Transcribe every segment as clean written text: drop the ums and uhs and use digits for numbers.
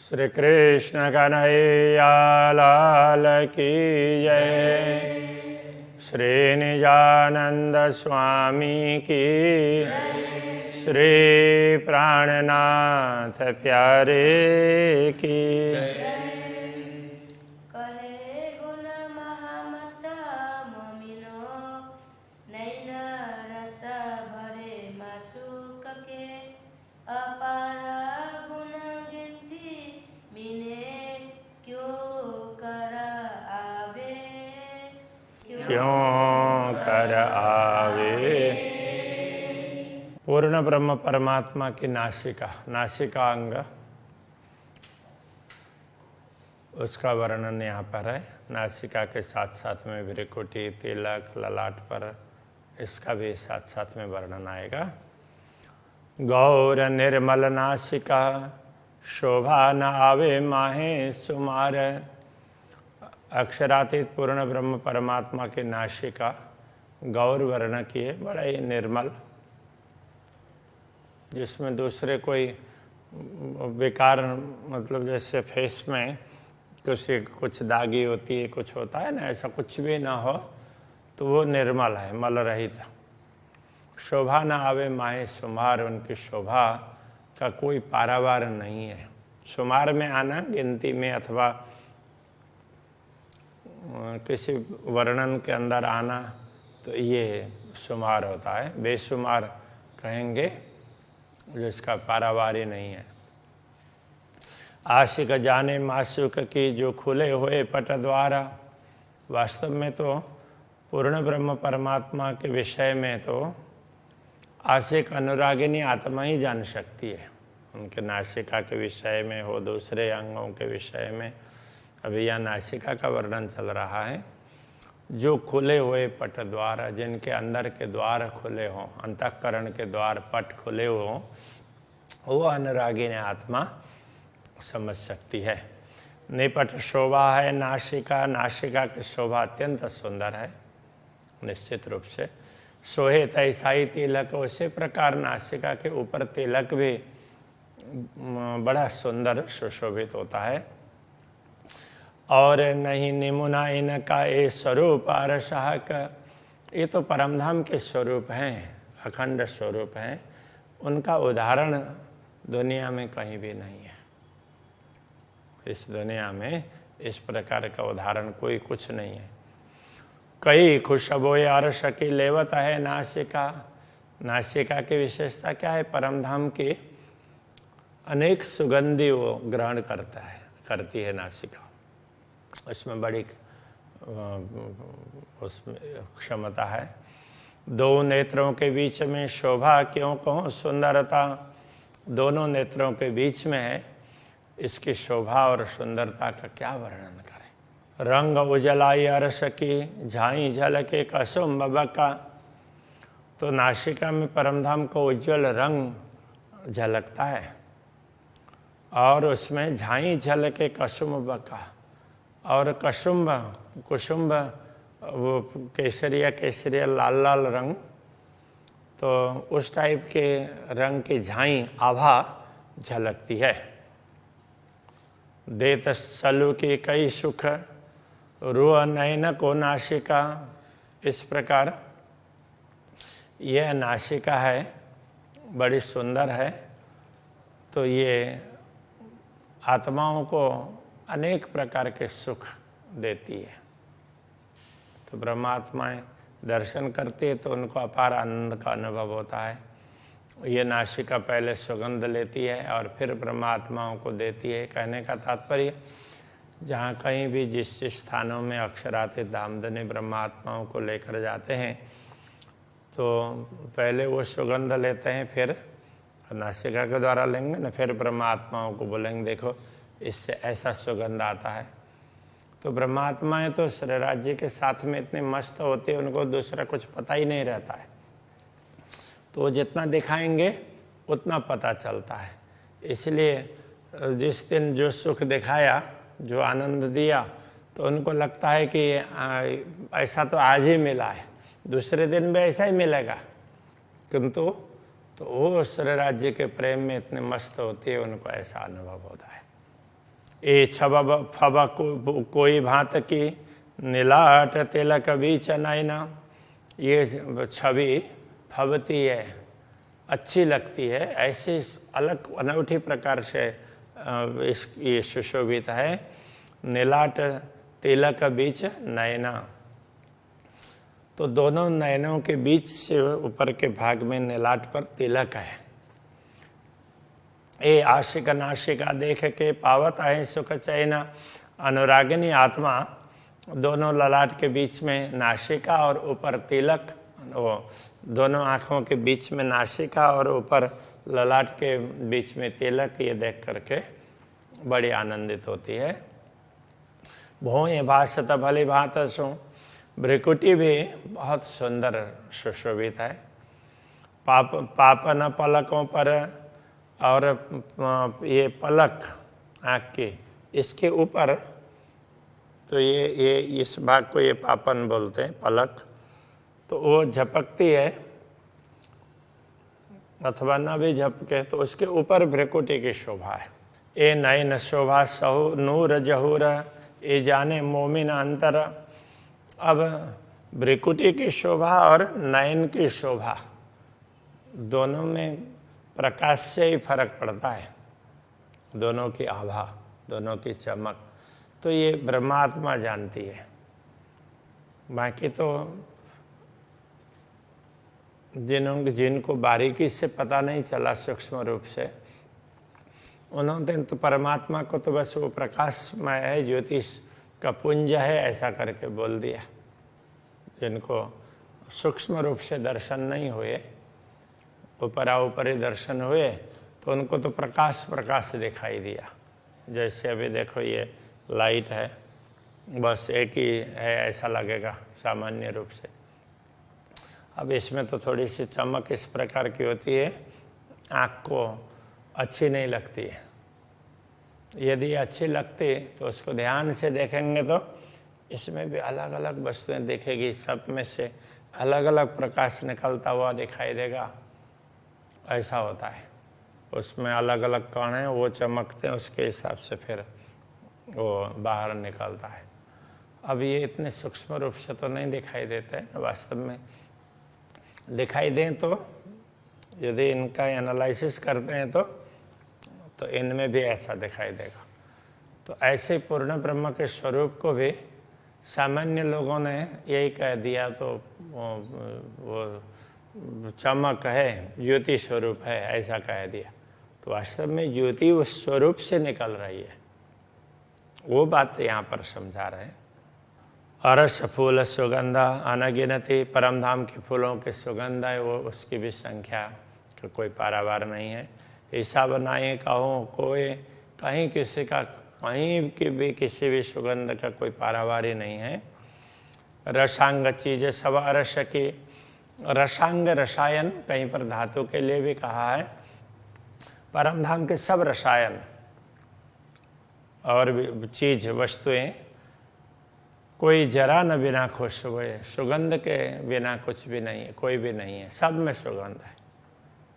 श्री कृष्ण कन्हैया लाल की जय। श्री निजानंद स्वामी की, श्री प्राणनाथ प्यारे की। क्यों कर आवे। पूर्ण ब्रह्म परमात्मा की नासिका, नासिका अंग, उसका वर्णन यहाँ पर है। नासिका के साथ साथ में भ्रिकुटी, तिलक, ललाट पर इसका भी साथ साथ में वर्णन आएगा। गौर निर्मल नासिका, शोभा न आवे माहे सुमार। अक्षरातीत पूर्ण ब्रह्म परमात्मा की नासिका गौर वर्ण की है, बड़ा ही निर्मल, जिसमें दूसरे कोई विकार, मतलब जैसे फेस में कुछ दागी होती है, कुछ होता है ना, ऐसा कुछ भी ना हो, तो वो निर्मल है, मल रहित। शोभा न आवे माहे सुमार, उनकी शोभा का कोई पारावार नहीं है। सुमार में आना, गिनती में अथवा किसी वर्णन के अंदर आना, तो ये शुमार होता है। बेशुमार कहेंगे जिसका पारावार ही नहीं है। आशिक जाने माशुक की, जो खुले हुए पट द्वारा। वास्तव में तो पूर्ण ब्रह्म परमात्मा के विषय में तो आशिक अनुरागिनी आत्मा ही जान सकती है। उनके नासिका के विषय में हो, दूसरे अंगों के विषय में, अभी यहाँ नासिका का वर्णन चल रहा है। जो खुले हुए पट द्वार, जिनके अंदर के द्वार खुले हों, अंतःकरण के द्वार पट खुले हों, वो अनुरागिनी आत्मा समझ सकती है। निपट शोभा है नासिका, नासिका की शोभा अत्यंत सुंदर है निश्चित रूप से। सोहे तैसाई तिलक, उसी प्रकार नासिका के ऊपर तिलक भी बड़ा सुंदर सुशोभित होता है। और नहीं निमुना इनका ये स्वरूप अरसहक, ये तो परमधाम के स्वरूप हैं, अखंड स्वरूप हैं। उनका उदाहरण दुनिया में कहीं भी नहीं है। इस दुनिया में इस प्रकार का उदाहरण कोई कुछ नहीं है। कई खुशबोए अरस की लेवत है नासिका। नासिका की विशेषता क्या है? परमधाम की अनेक सुगंधि वो ग्रहण करती है नासिका। उसमें बड़ी उसमें क्षमता है। दो नेत्रों के बीच में शोभा क्यों कहूँ सुंदरता, दोनों नेत्रों के बीच में है, इसकी शोभा और सुंदरता का क्या वर्णन करें। रंग उजलाई अरस की, झाई झलके कसुम बका। तो नासिका में परमधाम को उज्जवल रंग झलकता है, और उसमें झाई झलके कसुम बका, और कुसुम्ब वो केसरिया लाल लाल रंग, तो उस टाइप के रंग की झाई आभा झलकती है। देत सलु की कई सुख, रुआ नयन को नासिका। इस प्रकार यह नासिका है, बड़ी सुंदर है। तो ये आत्माओं को अनेक प्रकार के सुख देती है। तो ब्रह्मात्माएं दर्शन करती है तो उनको अपार आनंद का अनुभव होता है। ये नासिका पहले सुगंध लेती है और फिर ब्रह्मात्माओं को देती है। कहने का तात्पर्य, जहाँ कहीं भी जिस स्थानों में अक्षरातीत धामधनी ब्रह्मात्माओं को लेकर जाते हैं, तो पहले वो सुगंध लेते हैं, फिर नासिका के द्वारा लेंगे ना, फिर ब्रह्मात्माओं को बोलेंगे देखो इससे ऐसा सुगंध आता है। तो ब्रह्मात्माएं तो श्री राज्य के साथ में इतने मस्त होते हैं, उनको दूसरा कुछ पता ही नहीं रहता है। तो जितना दिखाएंगे उतना पता चलता है। इसलिए जिस दिन जो सुख दिखाया, जो आनंद दिया, तो उनको लगता है कि ऐसा तो आज ही मिला है, दूसरे दिन भी ऐसा ही मिलेगा। किंतु तो वो श्री राज्य के प्रेम में इतने मस्त होती है, उनको ऐसा अनुभव होता है। ए छब फब कोई भांत की नीलाट तिलक बीच नैना। ये छवि फबती है, अच्छी लगती है, ऐसी अलग अनूठी प्रकार से ये सुशोभित है। नीलाट तिलक बीच नैना, तो दोनों नयनों के बीच से ऊपर के भाग में नीलाट पर तिलक है। ए आशिक नाशिका देख के पावत है सुख चैना। अनुरागिनी आत्मा दोनों ललाट के बीच में नाशिका और ऊपर तिलक, वो दोनों आँखों के बीच में नासिका और ऊपर ललाट के बीच में तिलक, ये देख करके बड़ी आनंदित होती है। भोए भाषत भली भात सो, भ्रिकुटी भी बहुत सुंदर सुशोभित है। पापन पलकों पर, और ये पलक आँख की, इसके ऊपर, तो ये इस भाग को ये पापन बोलते हैं, पलक, तो वो झपकती है अथवा न भी झपके तो उसके ऊपर भ्रिकुटी की शोभा है। ए नयन शोभा सहु नूर जहूर, ए जाने मोमिन अंतर। अब भ्रिकुटी की शोभा और नयन की शोभा दोनों में प्रकाश से ही फर्क पड़ता है, दोनों की आभा, दोनों की चमक, तो ये ब्रह्मात्मा जानती है। बाकी तो जिनको बारीकी से पता नहीं चला सूक्ष्म रूप से, उन्होंने तो परमात्मा को तो बस वो प्रकाशमय है, ज्योतिष का पुंज है ऐसा करके बोल दिया। जिनको सूक्ष्म रूप से दर्शन नहीं हुए, ऊपरी दर्शन हुए, तो उनको तो प्रकाश प्रकाश दिखाई दिया। जैसे अभी देखो ये लाइट है, बस एक ही है ऐसा लगेगा सामान्य रूप से। अब इसमें तो थोड़ी सी चमक इस प्रकार की होती है, आँख को अच्छी नहीं लगती है। यदि अच्छी लगती तो उसको ध्यान से देखेंगे तो इसमें भी अलग अलग वस्तुएं दिखेगी, सब में से अलग अलग प्रकाश निकलता हुआ दिखाई देगा, ऐसा होता है। उसमें अलग अलग कण हैं, वो चमकते हैं, उसके हिसाब से फिर वो बाहर निकलता है। अब ये इतने सूक्ष्म रूप से तो नहीं दिखाई देते हैं, वास्तव में दिखाई दें तो यदि इनका एनालिसिस करते हैं तो इनमें भी ऐसा दिखाई देगा। तो ऐसे पूर्ण ब्रह्म के स्वरूप को भी सामान्य लोगों ने यही कह दिया, तो वो चमक है, ज्योति स्वरूप है ऐसा कह दिया। तो वास्तव में ज्योति उस स्वरूप से निकल रही है, वो बात यहाँ पर समझा रहे हैं। अरस फूल सुगंधा अनगिनती, परम धाम के फूलों की सुगंध है वो, उसकी भी संख्या का कोई पारावार नहीं है। हिसाब नाई कहूँ कोई, कहीं किसी का, कहीं की भी किसी भी सुगंध का कोई पारावार ही नहीं है। रसांग चीज़ें सब अरस की, रसांग रसायन कहीं पर धातु के लिए भी कहा है। परम धाम के सब रसायन और भी चीज वस्तुएं, कोई जरा न बिना खुशबू है, सुगंध के बिना कुछ भी नहीं है, कोई भी नहीं है, सब में सुगंध है।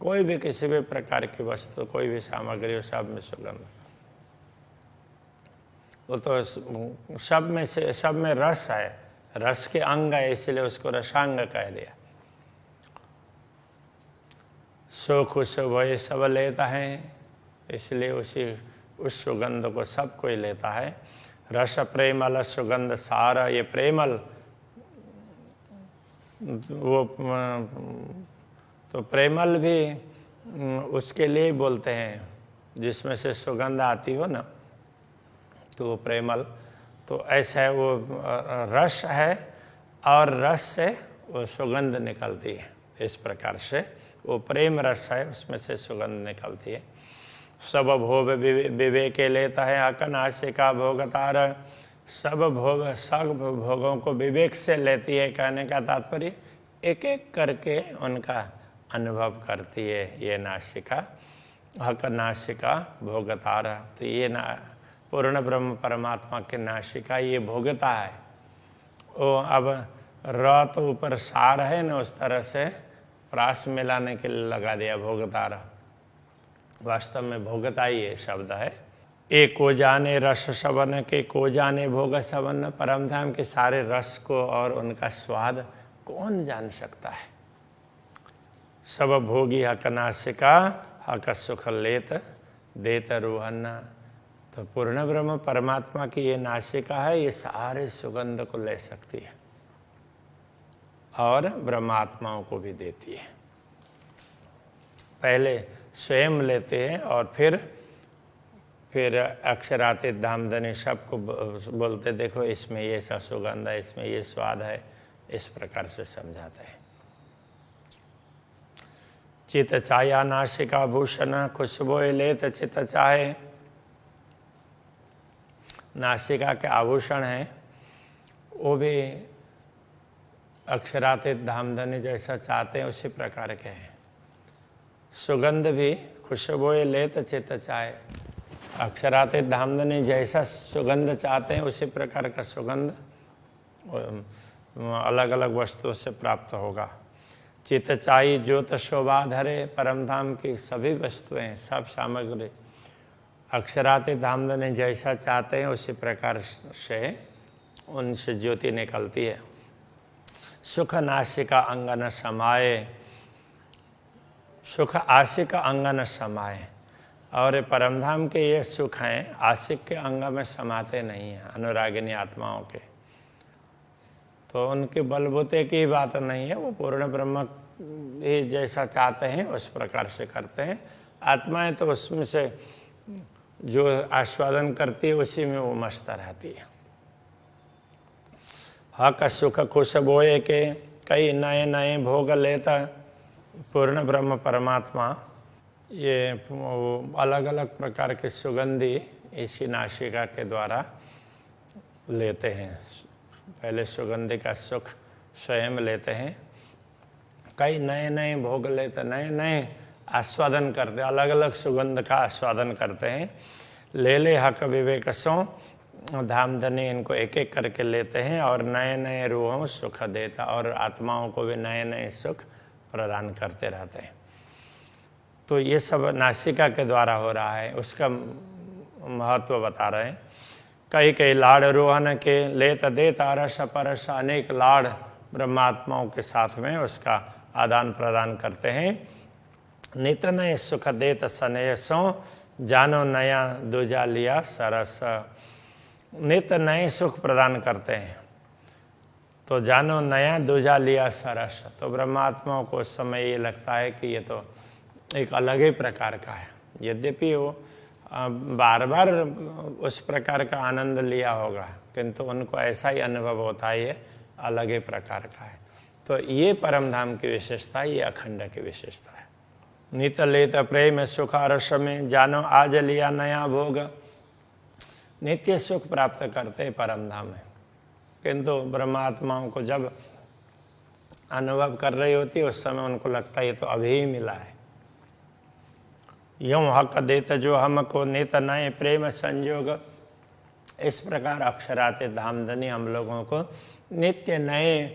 कोई भी किसी भी प्रकार की वस्तु, कोई भी सामग्री हो, सब में सुगंध। वो तो सब में से, सब में रस है, रस के अंग है, इसलिए उसको रसांग कह दिया। सो खुशबू ये सब लेता है, इसलिए उस सुगंध को सब कोई लेता है। रस प्रेमल सुगंध सारा, ये प्रेमल वो, तो प्रेमल भी उसके लिए बोलते हैं जिसमें से सुगंध आती हो ना, तो वो प्रेमल। तो ऐसा है, वो रस है और रस से वो सुगंध निकलती है। इस प्रकार से वो प्रेम रस है, उसमें से सुगंध निकलती है। सब भोग विवेक लेता है अकनाशे का भोगतार, सब भोग, सब भोगों को विवेक से लेती है। कहने का तात्पर्य एक एक करके उनका अनुभव करती है ये नासिका, हक नासिका भोगतार। तो ये ना पूर्ण ब्रह्म परमात्मा के नासिका ये भोगता है। वो अब र तो ऊपर सार है ना, उस तरह से प्रास मिलाने के लिए लगा दिया भोगतार। वास्तव में भोगता ही ये शब्द है। एको जाने रस सवन के, को जाने भोग सवन। परम धाम के सारे रस को और उनका स्वाद कौन जान सकता है। सब भोगी हक नासिका, हक सुख लेत देत रूहन। तो पूर्ण ब्रह्म परमात्मा की ये नासिका है, ये सारे सुगंध को ले सकती है और ब्रह्मात्माओं को भी देती है। पहले स्वयं लेते हैं और फिर अक्षरातीत धामधनी सबको बोलते, देखो इसमें ये सा सुगंध है, इसमें ये स्वाद है, इस प्रकार से समझाते हैं। चित चाया नासिका भूषण, खुशबू लेत चित चाहे। नासिका के आभूषण हैं, वो भी अक्षरातीत धामधनी जैसा चाहते हैं उसी प्रकार के हैं। सुगंध भी खुशबू लेत चित चाहे। अक्षरातीत धामधनी जैसा सुगंध चाहते हैं उसी प्रकार का सुगंध अलग अलग वस्तुओं से प्राप्त होगा। चित चाही ज्योत शोभा धरे, परम धाम की सभी वस्तुएं, सब सामग्री अक्षरातीत धामधनी जैसा चाहते हैं उसी प्रकार से उनसे ज्योति निकलती है। सुख नासिका अंगन समाये, सुख आशिक अंगन समाये। और परमधाम के ये सुख हैं आशिक के अंग में समाते नहीं हैं, अनुरागिनी आत्माओं के। तो उनके बलबूते की बात नहीं है, वो पूर्ण ब्रह्म ही जैसा चाहते हैं उस प्रकार से करते हैं। आत्माएं तो उसमें से जो आस्वादन करती है उसी में वो मस्त रहती है। हक सुख खुश बोए के, कई नए नए भोग लेता। पूर्ण ब्रह्म परमात्मा ये अलग अलग प्रकार के सुगंधी इसी नासिका के द्वारा लेते हैं। पहले सुगंधी का सुख स्वयं लेते हैं, कई नए नए भोग लेते, नए नए आस्वादन करते, अलग अलग सुगंध का आस्वादन करते हैं। ले ले हक विवेक सो, धामधनी इनको एक एक करके लेते हैं और नए नए रूहों सुख देता, और आत्माओं को भी नए नए सुख प्रदान करते रहते हैं। तो ये सब नासिका के द्वारा हो रहा है, उसका महत्व बता रहे हैं। कई कई लाड़ रोहन के, लेत देत अरस परस। अनेक लाड़ ब्रह्मात्माओं के साथ में उसका आदान प्रदान करते हैं। नित नए सुख देत सनेसों, जानो नया दूजा लिया सरस। नित नए सुख प्रदान करते हैं, तो जानो नया दूजा लिया सरस। तो ब्रह्मात्माओं को उस समय ये लगता है कि ये तो एक अलग ही प्रकार का है। यद्यपि वो बार बार उस प्रकार का आनंद लिया होगा, किंतु उनको ऐसा ही अनुभव होता है ये अलग ही प्रकार का है। तो ये परम धाम की विशेषता, ये अखंड की विशेषता है। नित लेत प्रेम सुख रस में, जानो आज लिया नया भोग। नित्य सुख प्राप्त करते परम धाम में, किंतु ब्रह्मात्माओं को जब अनुभव कर रही होती है उस समय उनको लगता है ये तो अभी ही मिला है। यूं हक देत जो हमको, नित नए प्रेम संयोग। इस प्रकार अक्षरातीत धामधनी हम लोगों को नित्य नए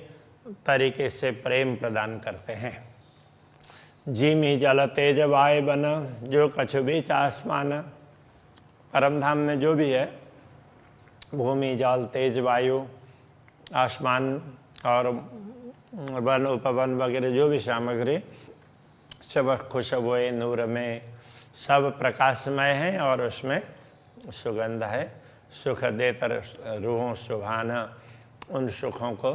तरीके से प्रेम प्रदान करते हैं। जीमी जल तेज वाय बन, जो कछु बीच आसमान। परम धाम में जो भी है, भूमि जल तेज वायु आसमान और वन उपवन वगैरह जो भी सामग्री, सब खुशबुए नूर में सब प्रकाशमय है और उसमें सुगंध है। सुख देतर रूहों सुभान, उन सुखों को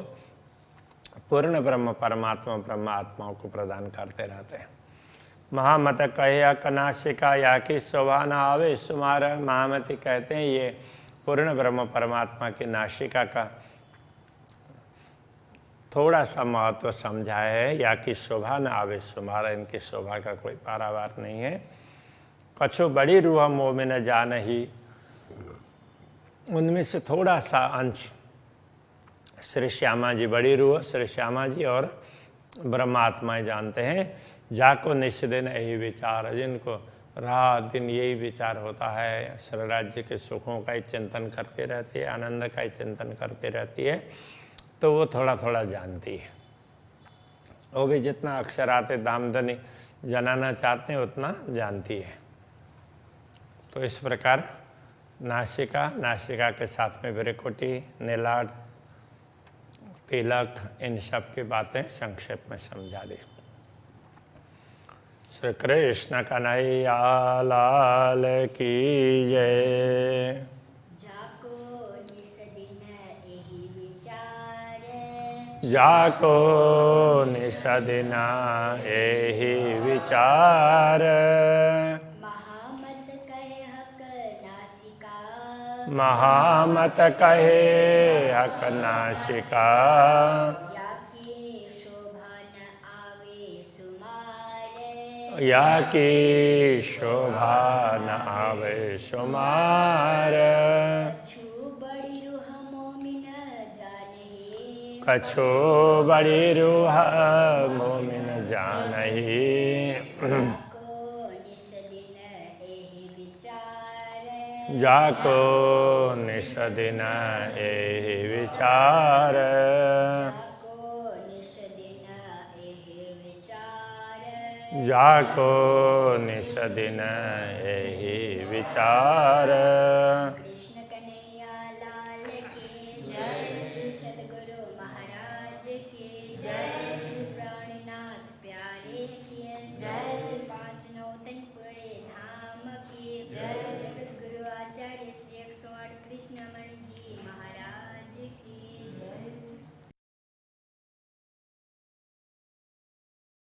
पूर्ण ब्रह्म परमात्मा ब्रह्मात्माओं को प्रदान करते रहते हैं। महामत कहे कनाशिका या कि शोभा न आवे सुमार। महामति कहते हैं ये पूर्ण ब्रह्म परमात्मा की नासिका का थोड़ा सा महत्व समझाया है। या कि शोभा न आवे सुमार, इनकी शोभा का कोई पारावार नहीं है। कछु बड़ी रूह मोह में न जान ही, उनमें से थोड़ा सा अंश श्री श्यामा जी, बड़ी रूह श्री श्यामा जी और ब्रह्मात्माएं जानते हैं। जाको निष्दिन यही विचार, जिनको रात दिन यही विचार होता है, श्री राज्य के सुखों का ही चिंतन करती रहती है, आनंद का ही चिंतन करती रहती है, तो वो थोड़ा थोड़ा जानती है। वो भी जितना अक्षरातीत धामधनी जनाना चाहते हैं उतना जानती है। तो इस प्रकार नासिका, नासिका के साथ में भ्रुकुटी, नीलाट, तिलक, इन सब की बातें संक्षेप में समझा दी। श्री कृष्ण कन्हैया लाल की जय। जाको निस दिन एहि विचार, जाको निस दिन एहि विचार, महामत कहे हक नासिका, महामत कहे हक नासिका, या की शोभा न आवे सुमार, या की शोभा न आवे सुमार, कछु बड़ी रूह मोमिन जानहि, कछो बड़ी रूह मोमिन जानहि, जाको निस दिन एहि विचार, जाको निस दिन एहि विचार, जाको निस दिन एहि विचार, जाको निस दिन एहि विचार,